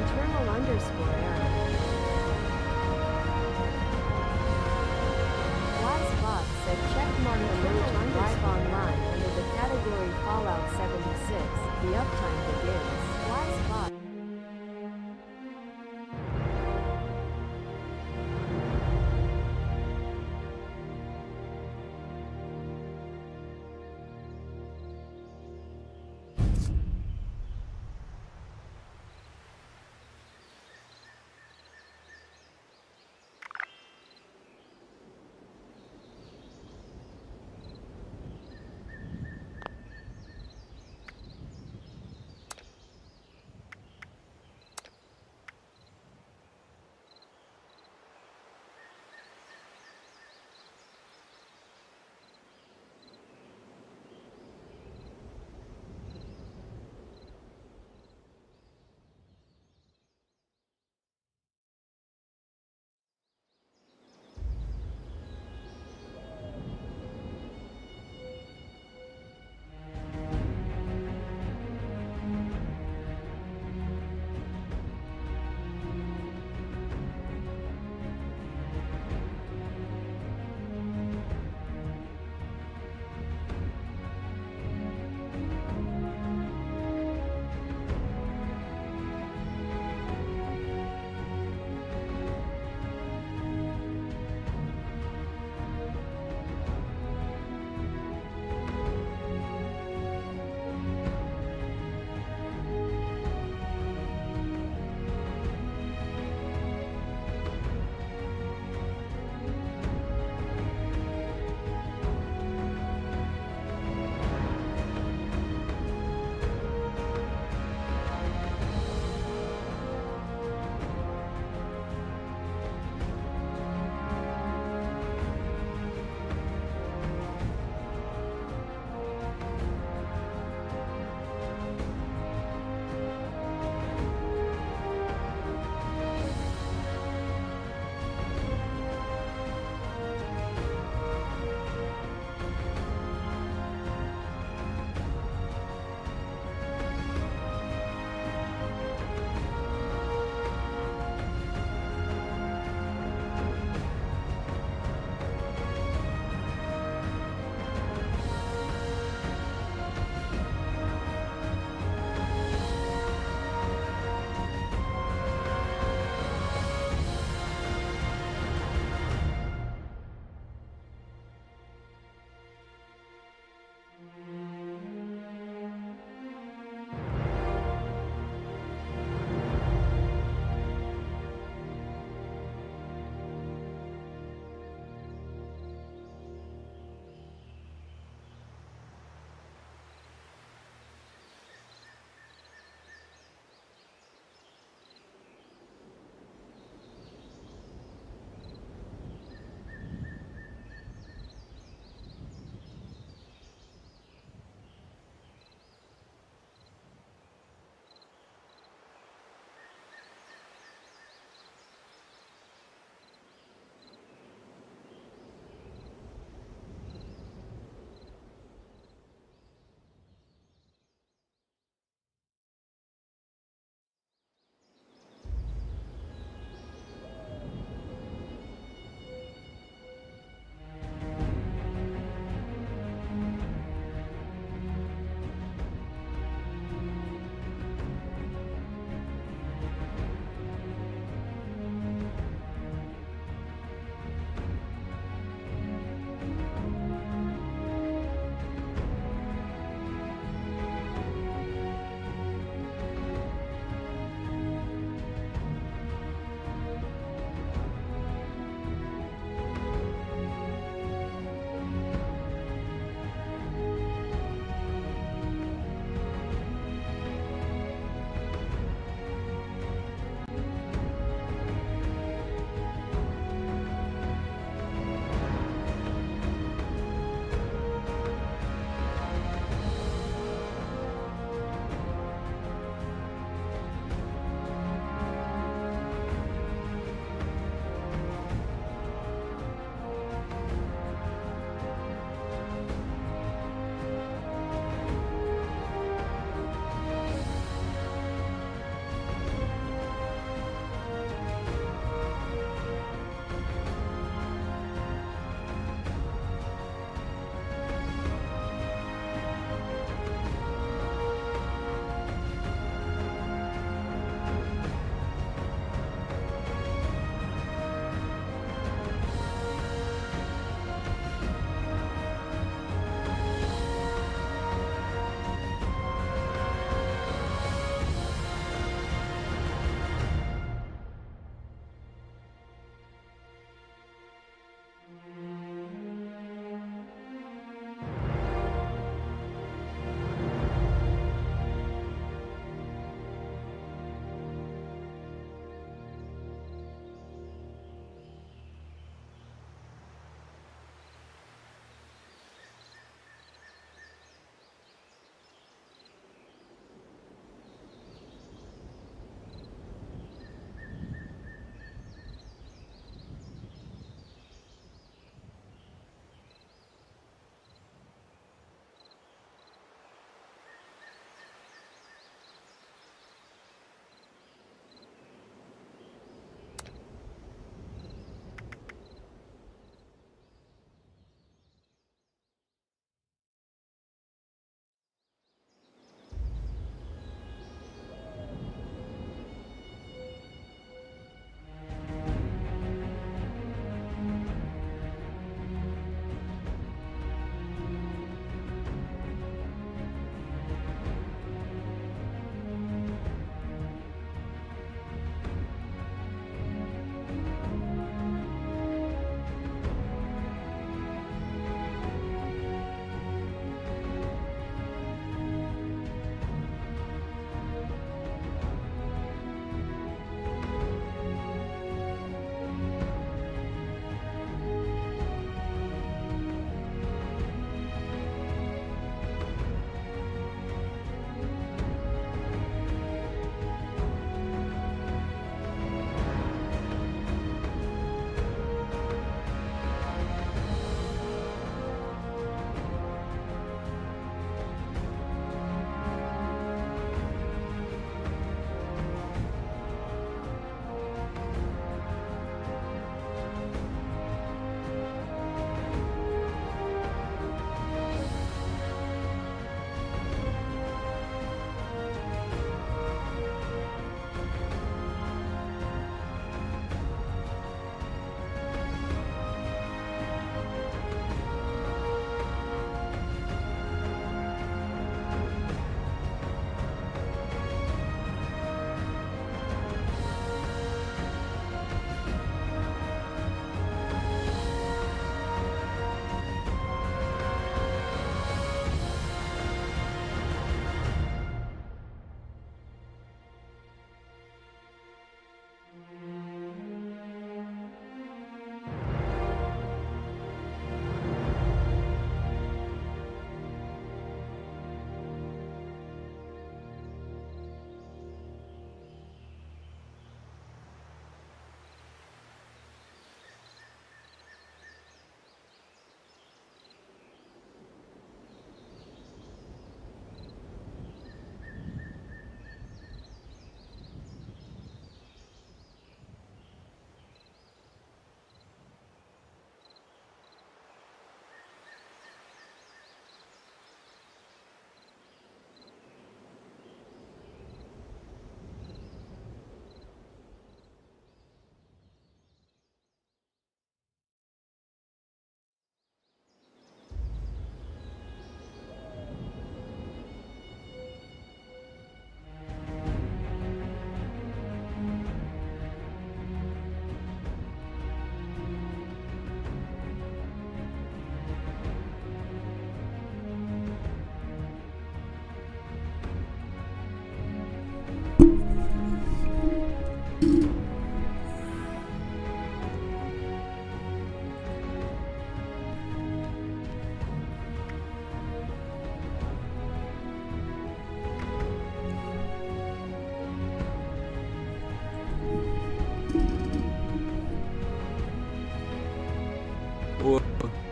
internal underscore error. Spot said checkmark emoji live online under the category Fallout 76. The uptime begins. Spot.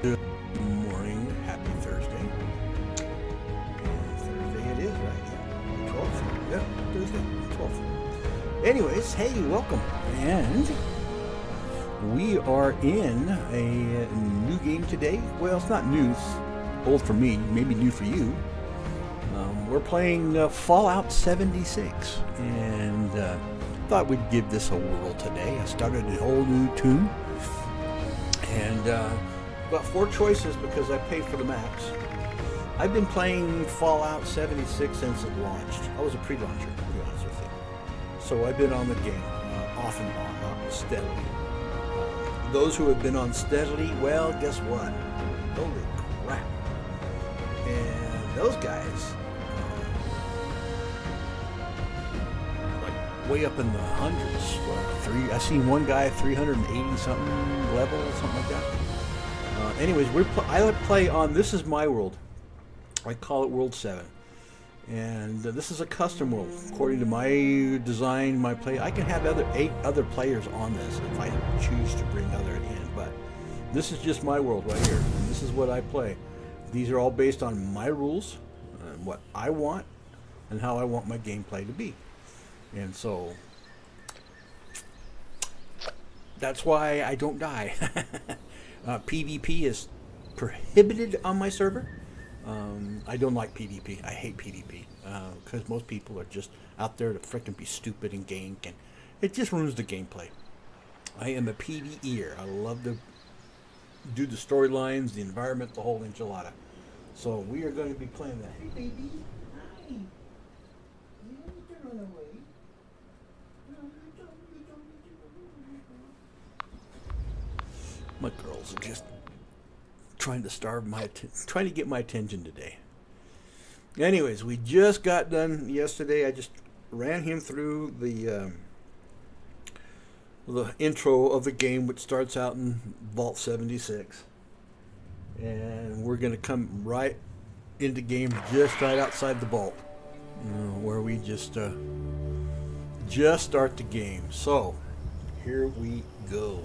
Good morning. Happy Thursday. And Thursday it is, right? Yeah. The 12th. Yeah, Thursday, 12th. Anyways, hey, welcome. And we are in a new game today. Well, it's not new. It's old for me, maybe new for you. We're playing Fallout 76. And thought we'd give this a whirl today. I started a whole new tune. And got 4 choices because I paid for the maps. I've been playing Fallout 76 since it launched. I was a pre-launcher, to be honest with you. So I've been on the game off and on, not steadily. Those who have been on steadily, well, guess what? Holy crap. And those guys, like way up in the hundreds. I seen one guy 380 something level, something like that. Anyways, I play on, this is my world. I call it World 7. And this is a custom world. According to my design, my play, I can have 8 other players on this if I choose to bring other in. But this is just my world right here. And this is what I play. These are all based on my rules, and what I want, and how I want my gameplay to be. And so that's why I don't die. PvP is prohibited on my server. I don't like PvP. I hate PvP because most people are just out there to frickin' be stupid and gank, and it just ruins the gameplay. I am a PvEer. I love to do the storylines, the environment, the whole enchilada. So we are going to be playing that. Hey, baby. Hi. You don't need to run away. No, you don't. My girls are just trying to get my attention today. Anyways, we just got done yesterday. I just ran him through the intro of the game, which starts out in Vault 76, and we're gonna come right into game just right outside the vault, where we just start the game. So here we go.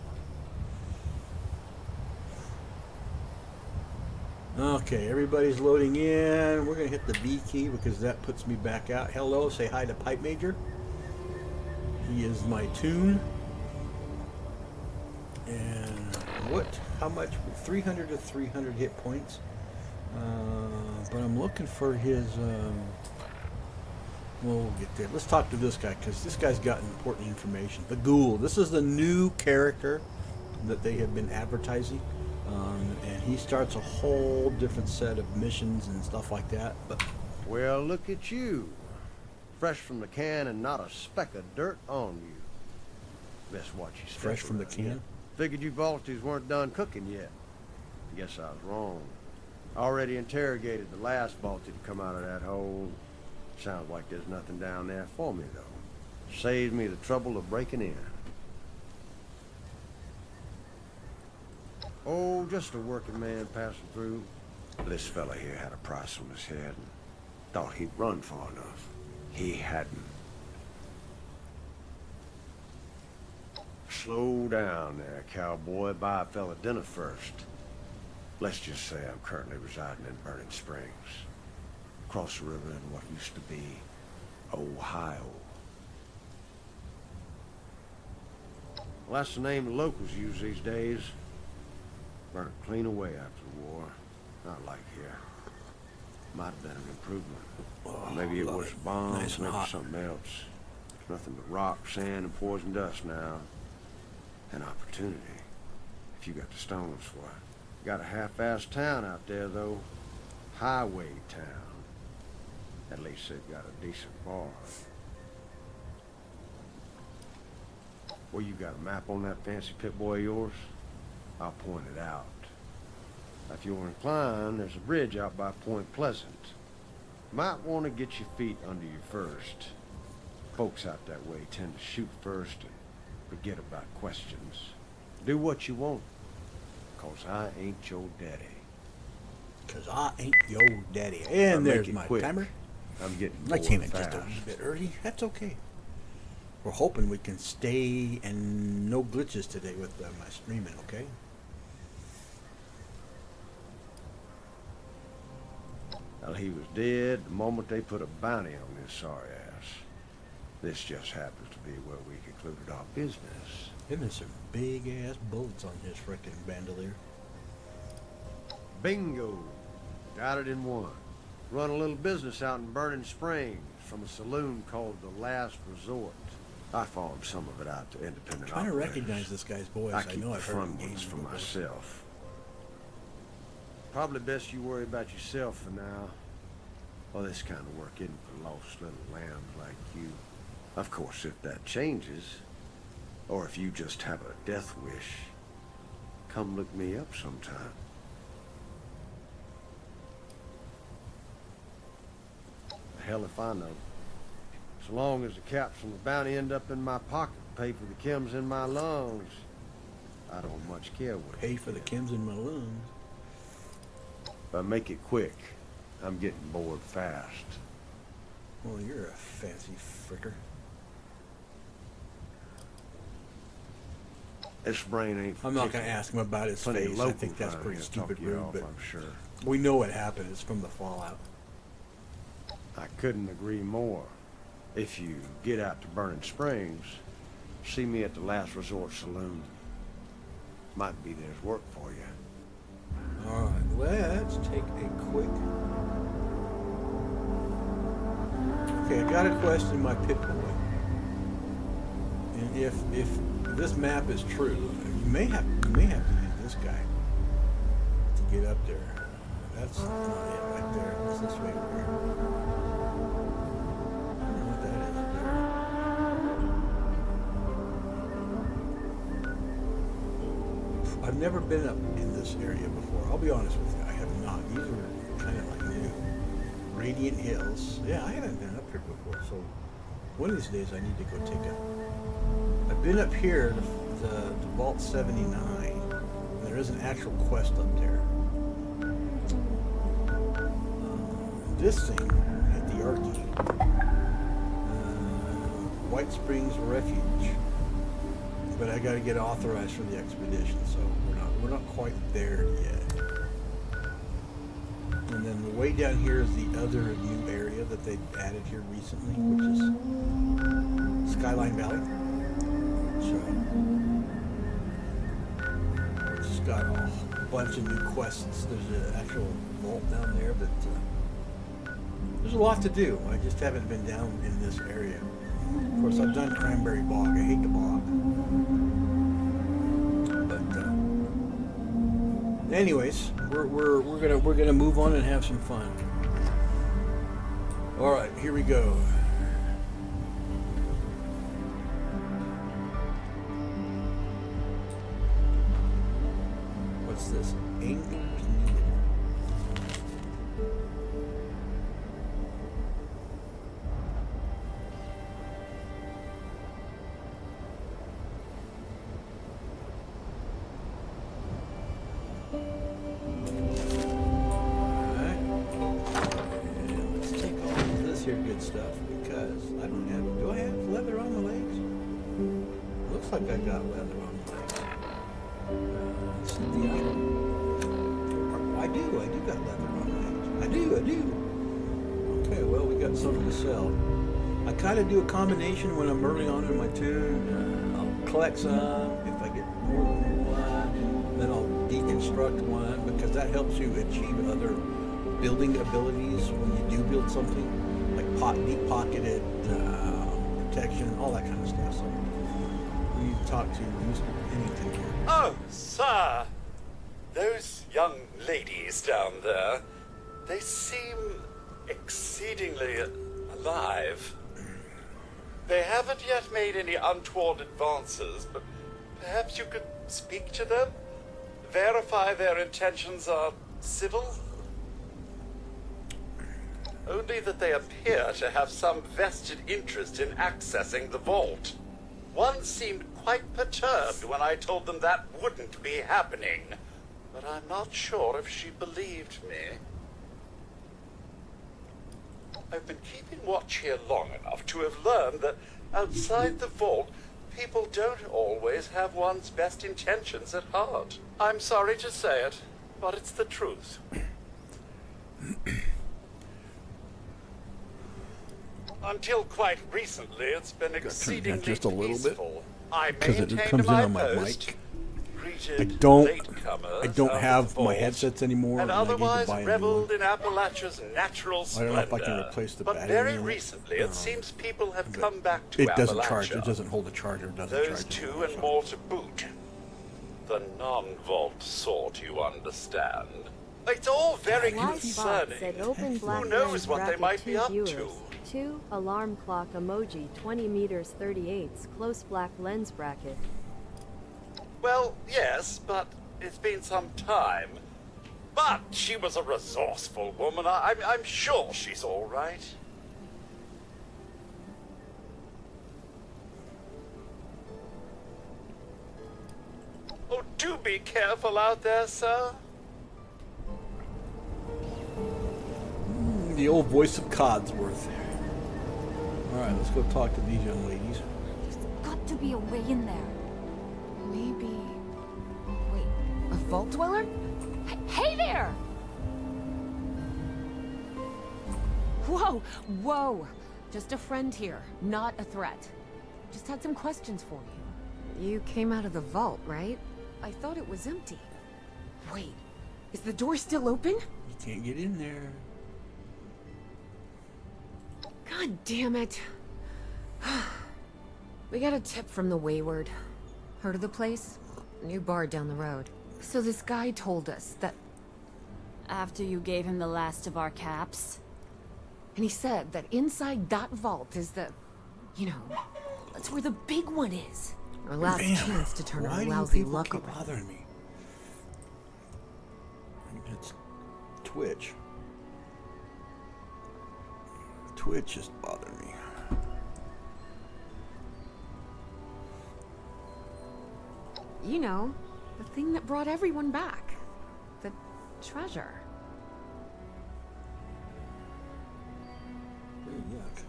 Okay, everybody's loading in. We're going to hit the B key because that puts me back out. Hello, say hi to Pipe Major. He is my tune. And how much? 300 to 300 hit points. But I'm looking for his, we'll get there. Let's talk to this guy because this guy's got important information. The Ghoul. This is the new character that they have been advertising. And he starts a whole different set of missions and stuff like that. But well, look at you. Fresh from the can and not a speck of dirt on you. Best watch you step fresh from the around, can? yeah? Figured you Balties weren't done cooking yet. Guess I was wrong. Already interrogated the last Balti to come out of that hole. Sounds like there's nothing down there for me, though. Saves me the trouble of breaking in. Oh, just a working man passing through. This fella here had a price on his head and thought he'd run far enough. He hadn't. Slow down there, cowboy. Buy a fella dinner first. Let's just say I'm currently residing in Burning Springs, across the river in what used to be Ohio. Well, that's the name the locals use these days. Burnt clean away after the war. Not like here. Might have been an improvement. Oh, maybe it was bombs, nice maybe hot. something else. There's nothing but rock, sand, and poison dust now. An opportunity. If you got the stones for it. Got a half-assed town out there, though. Highway town. At least they've got a decent bar. Well, you got a map on that fancy Pip-Boy of yours? I'll point it out. If you're inclined, there's a bridge out by Point Pleasant. Might want to get your feet under you first. Folks out that way tend to shoot first and forget about questions. Do what you want, 'cause I ain't your daddy. 'Cause I ain't your daddy. And there's my timer. I'm getting I came in fast. just a wee bit early. That's okay. We're hoping we can stay and no glitches today with my streaming, okay? Well, he was dead the moment they put a bounty on his sorry ass. This just happens to be where we concluded our business. Isn't there some big-ass bullets on his frickin' bandolier? Bingo! Got it in one. Run a little business out in Burning Springs from a saloon called The Last Resort. I farmed some of it out to independent Trying to operators. recognize this guy's voice. I I keep know the I've heard front him ones for before. myself. Probably best you worry about yourself for now. Well, this kind of work isn't for lost little lambs like you. Of course, if that changes, or if you just have a death wish, come look me up sometime. The hell if I know. So long as the caps from the bounty end up in my pocket, pay for the chems in my lungs, I don't much care what. Pay for the chems in my lungs. But make it quick. I'm getting bored fast. Well, you're a fancy fricker. This brain ain't. I'm not going to ask him about his Plenty of face. I locals think that's around pretty here to stupid talk you rude, off, but I'm sure. we know what happened. It's from the fallout. I couldn't agree more. If you get out to Burning Springs, see me at the Last Resort Saloon. Might be there's work for you. All right, let's take a quick... Okay, I got a question, my pit boy. And if this map is true, you may have to use this guy to get up there. That's not it right there. It's this way over here. I don't know what that is there. I've never been up in this area before. I'll be honest with you, I have not. These are kind of like new. Radiant Hills. Yeah, I haven't been up here before, so one of these days I need to go take a... I've been up here to Vault 79, and there is an actual quest up there. This thing at the Arky, White Springs Refuge, but I got to get authorized for the expedition, so we're not quite there yet. And then the way down here is the other new area that they added here recently, which is Skyline Valley. It's got a bunch of new quests. There's an actual vault down there, but there's a lot to do. I just haven't been down in this area. Of course, I've done Cranberry Bog. I hate the bog. But anyways, we're gonna move on and have some fun. All right, here we go. What's this? Anglers needed. Good stuff, because I don't have... Do I have leather on my legs? Looks like I got leather on my legs. Let's see the item. I do got leather on my legs. I do. Okay, well, we got something to sell. I kind of do a combination when I'm early on in my tune. I'll collect some. If I get more than one, then I'll deconstruct one, because that helps you achieve other building abilities when you do build something. Deep-pocketed protection, all that kind of stuff. So we need to talk to Mr. Pennington here. Oh, sir! Those young ladies down there, they seem exceedingly alive. They haven't yet made any untoward advances, but perhaps you could speak to them? Verify their intentions are civil? Only that they appear to have some vested interest in accessing the vault. One seemed quite perturbed when I told them that wouldn't be happening, but I'm not sure if she believed me. I've been keeping watch here long enough to have learned that outside the vault, people don't always have one's best intentions at heart. I'm sorry to say it, but it's the truth. until quite recently, it's been turn it down exceedingly just a little bit, peaceful. I 'cause it maintained comes in my on my post, mic. greeted I don't latecomers out of have the my vault, headsets anymore, and and I need to otherwise buy a new reveled one. in Appalachia's natural I splendor. don't know if I can replace the but battery very in it. recently, it seems people have But come back to it Appalachia. doesn't charge. It doesn't hold a charger. It doesn't Those charge. two and more to boot. The non-vault sort, you understand. It's all very Why Spot concerning. said open black Who knows lens what they bracket might be 2 up viewers. to? 2 alarm clock emoji 20 meters 38 close black lens bracket. Well, yes, but it's been some time. But she was a resourceful woman. I'm sure she's all right. Oh, do be careful out there, sir. The old voice of Codsworth. All right, let's go talk to these young ladies. There's got to be a way in there. Maybe... Wait, a vault dweller? Hey there! Whoa, whoa! Just a friend here, not a threat. Just had some questions for you. You came out of the vault, right? I thought it was empty. Wait, is the door still open? You can't get in there. God damn it. We got a tip from the Wayward. Heard of the place? New bar down the road. So this guy told us that... After you gave him the last of our caps? And he said that inside that vault is the... You know, that's where the big one is. Our last Man, chance to turn why our do you lousy people luck keep around. bothering me? It's Twitch. Twitch is bothering me. You know, the thing that brought everyone back. The treasure. Ooh, yuck.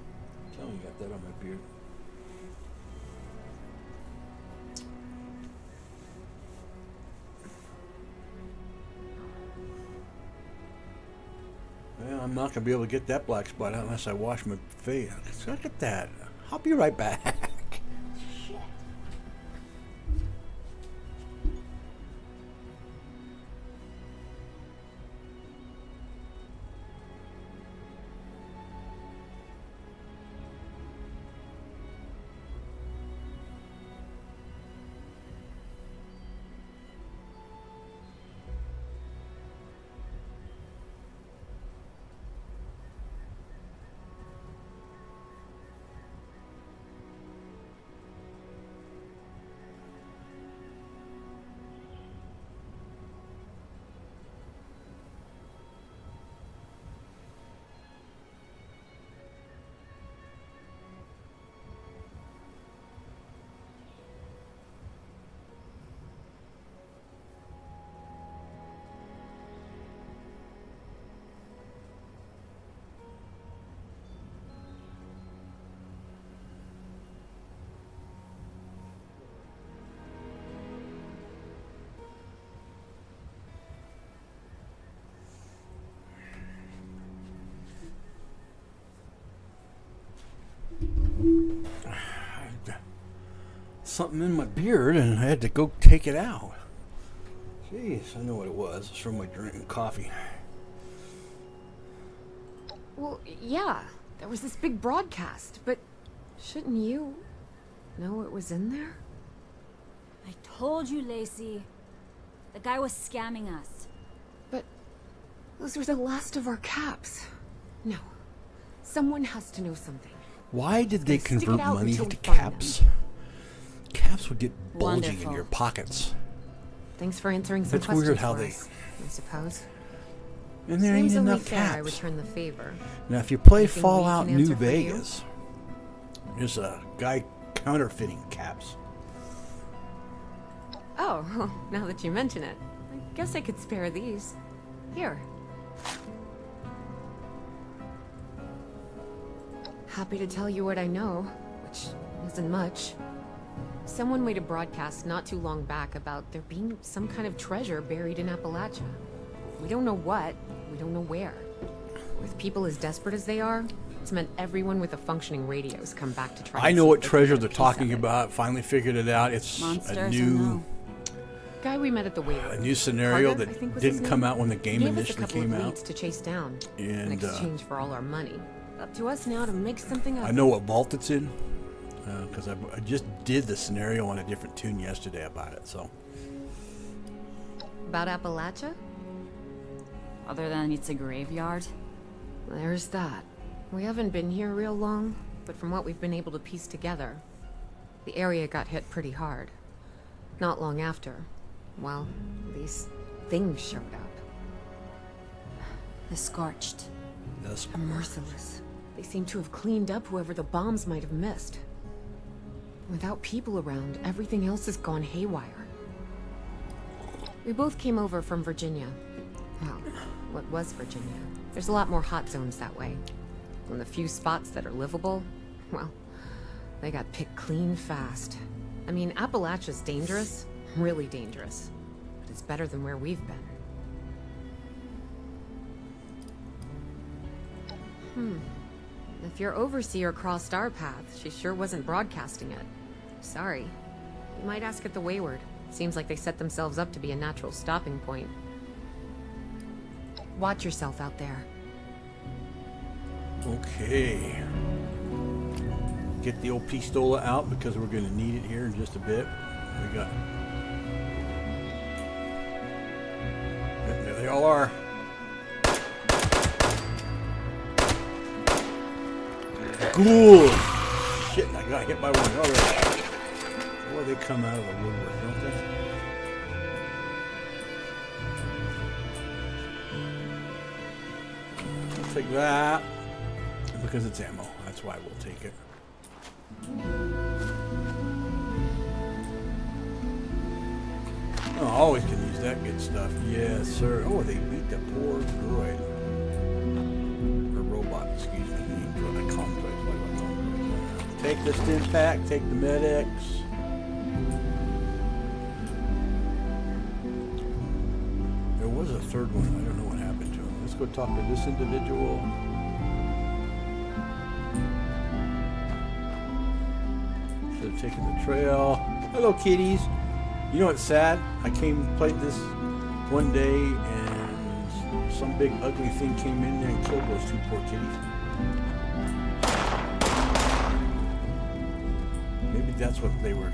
Tell me you got that on my beard. Well, I'm not going to be able to get that black spot out unless I wash my face. Look at that. I'll be right back. Something in my beard and I had to go take it out. Jeez, I know what it was. It's from my drinking coffee. Well, yeah, there was this big broadcast, but shouldn't you know what was in there? I told you, Lacey. The guy was scamming us. But those were the last of our caps. No, someone has to know something. Why did they Stick it convert out money until into we find caps? Caps would get bulging in Wonderful. your pockets. Thanks for answering some It's questions weird how for they- us, I suppose. And there ain't Seems only enough fair I caps. return the favor. Now, if you play Anything we Fallout can New answer for you? Vegas, there's a guy counterfeiting caps. Oh, well, now that you mention it, I guess I could spare these. Here. Happy to tell you what I know, which isn't much. Someone made a broadcast not too long back about there being some kind of treasure buried in Appalachia. We don't know what, we don't know where. With people as desperate as they are, It's meant everyone with a functioning radio's come back to try. I and know see what if they can treasure get a they're piece talking of it. about. Finally figured it out. It's Monsters a or new no? Guy we met at the Wayward. a new scenario Carter, I think that was his didn't name. come out when the game Gave us a initially couple came of out. leads to chase down in And exchange for all our money. Up to us now to make something I up. know what vault it's in because I just did the scenario on a different tune yesterday about it. So About Appalachia? Other than it's a graveyard. There's that. We haven't been here real long, but from what we've been able to piece together, the area got hit pretty hard. Not long after, well, these things showed up. The Scorched. that's Merciless. They seem to have cleaned up whoever the bombs might have missed. Without people around, everything else has gone haywire. We both came over from Virginia. Well, what was Virginia? There's a lot more hot zones that way. And the few spots that are livable, well, they got picked clean fast. I mean, Appalachia's dangerous, really dangerous. But it's better than where we've been. If your overseer crossed our path, she sure wasn't broadcasting it. Sorry. You might ask at the Wayward. Seems like they set themselves up to be a natural stopping point. Watch yourself out there. okay. Get the old pistola out because we're going to need it here in just a bit. We got. There they all are. Cool. Shit, I got hit by one already. Boy, they come out of the woodwork, don't they? I'll take that because it's ammo. That's why we'll take it. Oh, I always can use that good stuff. Yes, sir. Oh, they beat the poor droid. Or robot, excuse me. I call them droids. Why do I call them droids? Take the stim pack, take the medics. There was a third one. I don't know what happened to him. Let's go talk to this individual. Should have taken the trail. Hello, kitties. You know what's sad? I played this one day, and some big ugly thing came in there and killed those two poor kitties. Maybe that's what they were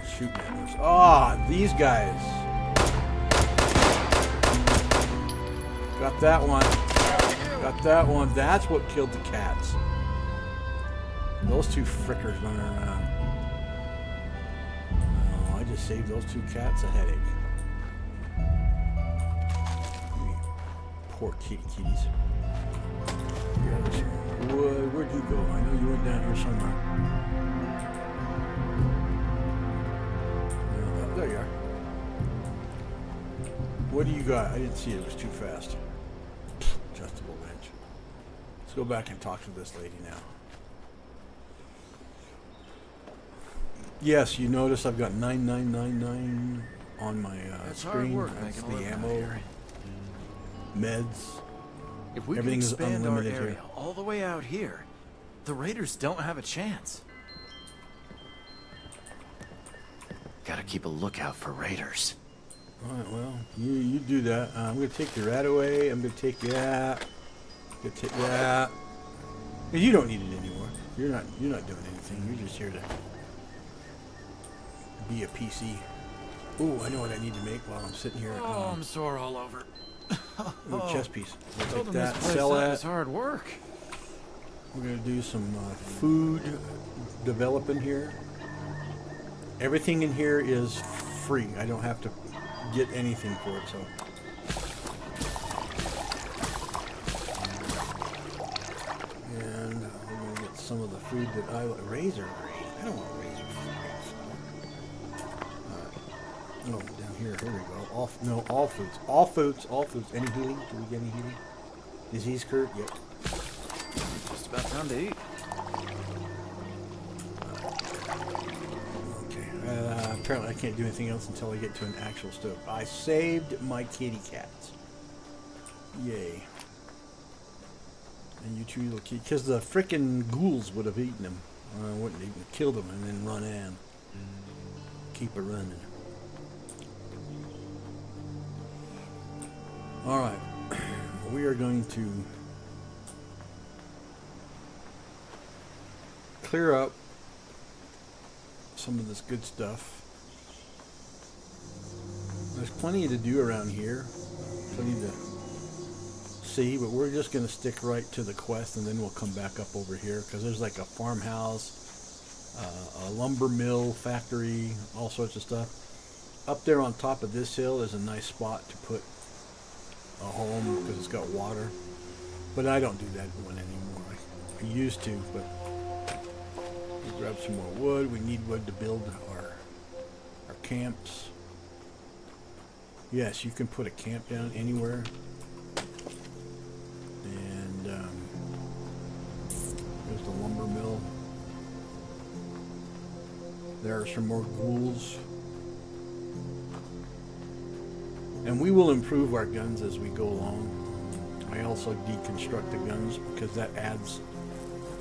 shooting at us. Ah, these guys. Got that one. Got that one. That's what killed the cats. Those two frickers running around. Oh, I just saved those two cats a headache. Poor kitties. Where'd you go? I know you went down here somewhere. There you are. What do you got? I didn't see it. It was too fast. Adjustable bench. Let's go back and talk to this lady now. Yes, you notice I've got 9999 on my screen. That's the ammo, meds. If we Everything can is expand our unlimited area here. all the way out here, the raiders don't have a chance. Gotta keep a lookout for raiders. Alright, well, you do that. I'm going to take your rat away. I'm going to take that. I'm going to take that. You don't need it anymore. You're not doing anything. You're just here to be a PC. Ooh, I know what I need to make while I'm sitting here. Oh, I'm sore all over. Ooh, chest piece. We'll Told take them that, this place sell up that. is hard work. We're going to do some food developing here. Everything in here is free. I don't have to get anything for it, so. And we're going to get some of the food that I like. Razor green. I don't want razor green. No, down here. Here we go. All foods. All foods. All foods. Any healing? Do we get any healing? Disease cure? Yep. Just about time to eat. Apparently I can't do anything else until I get to an actual stove. I saved my kitty cats. Yay. And you two will keep, because the frickin' ghouls would have eaten him. Wouldn't even killed him and then run in. Keep it running. Alright. We are going to clear up some of this good stuff. There's plenty to do around here. Plenty to see, but we're just going to stick right to the quest, and then we'll come back up over here because there's like a farmhouse, a lumber mill, factory, all sorts of stuff. Up there on top of this hill is a nice spot to put a home because it's got water, but I don't do that one anymore. I used to, but we grab some more wood. We need wood to build our camps. Yes, you can put a camp down anywhere. And there's the lumber mill. There are some more ghouls. And we will improve our guns as we go along. I also deconstruct the guns because that adds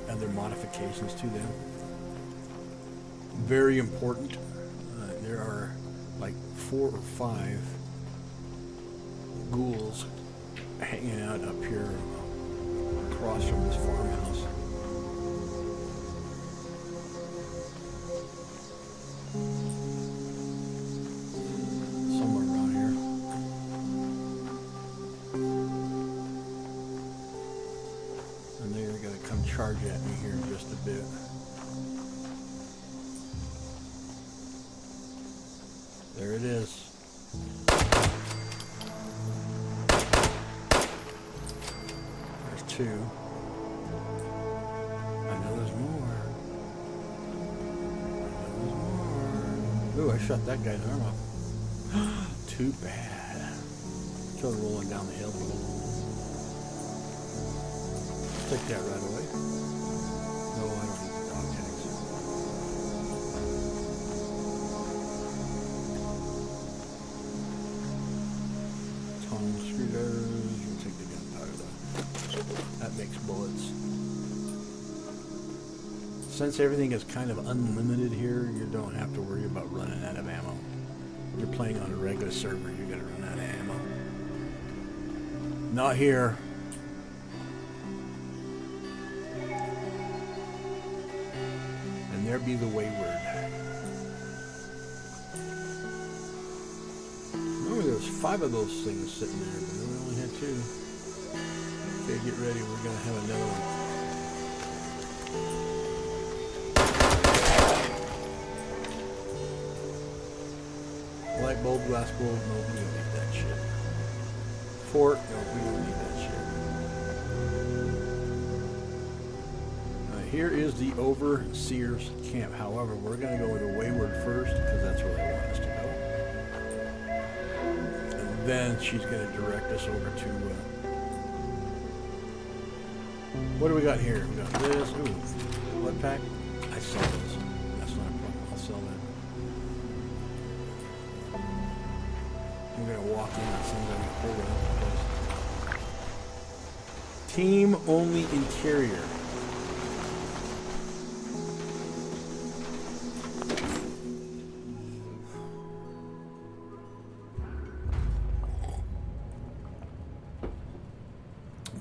other modifications to them. Very important. There are like 4 or 5 ghouls hanging out up here across from this farmhouse. Somewhere around here. And they're going to come charge at me here in just a bit. There it is. There's 2. I know there's more. Ooh, I shot that guy's arm off. Too bad. Still rolling down the hill. Take that right away. No, I don't need the dog tags. Tongue screwdrivers. We'll take the gunpowder though. That makes bullets. Since everything is kind of unlimited here, you don't have to worry about running out of ammo. You're playing on a regular server, you're gonna run out of ammo. Not here. And there be the wayward. Remember there was 5 of those things sitting there, but we only had 2. Okay, get ready, we're gonna have another one. Light bulb, glass bulb, no, we don't need that shit. Fork, no, we don't need that shit. Here is the Overseer's camp. However, we're going to go to Wayward first, because that's where I want us to go. And then she's going to direct us over to... what do we got here? We got this. Ooh, blood pack. I sell this. That's not a problem. I'll sell that. We're going to walk in and somebody hold it up. Team only interior.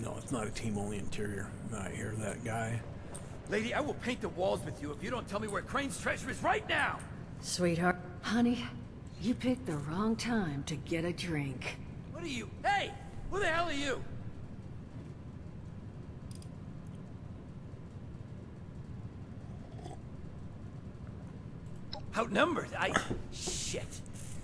No, it's not a team only interior. I hear that guy. Lady, I will paint the walls with you if you don't tell me where Crane's treasure is right now! Sweetheart, honey, you picked the wrong time to get a drink. What are you? Hey! Who the hell are you? Outnumbered? Shit.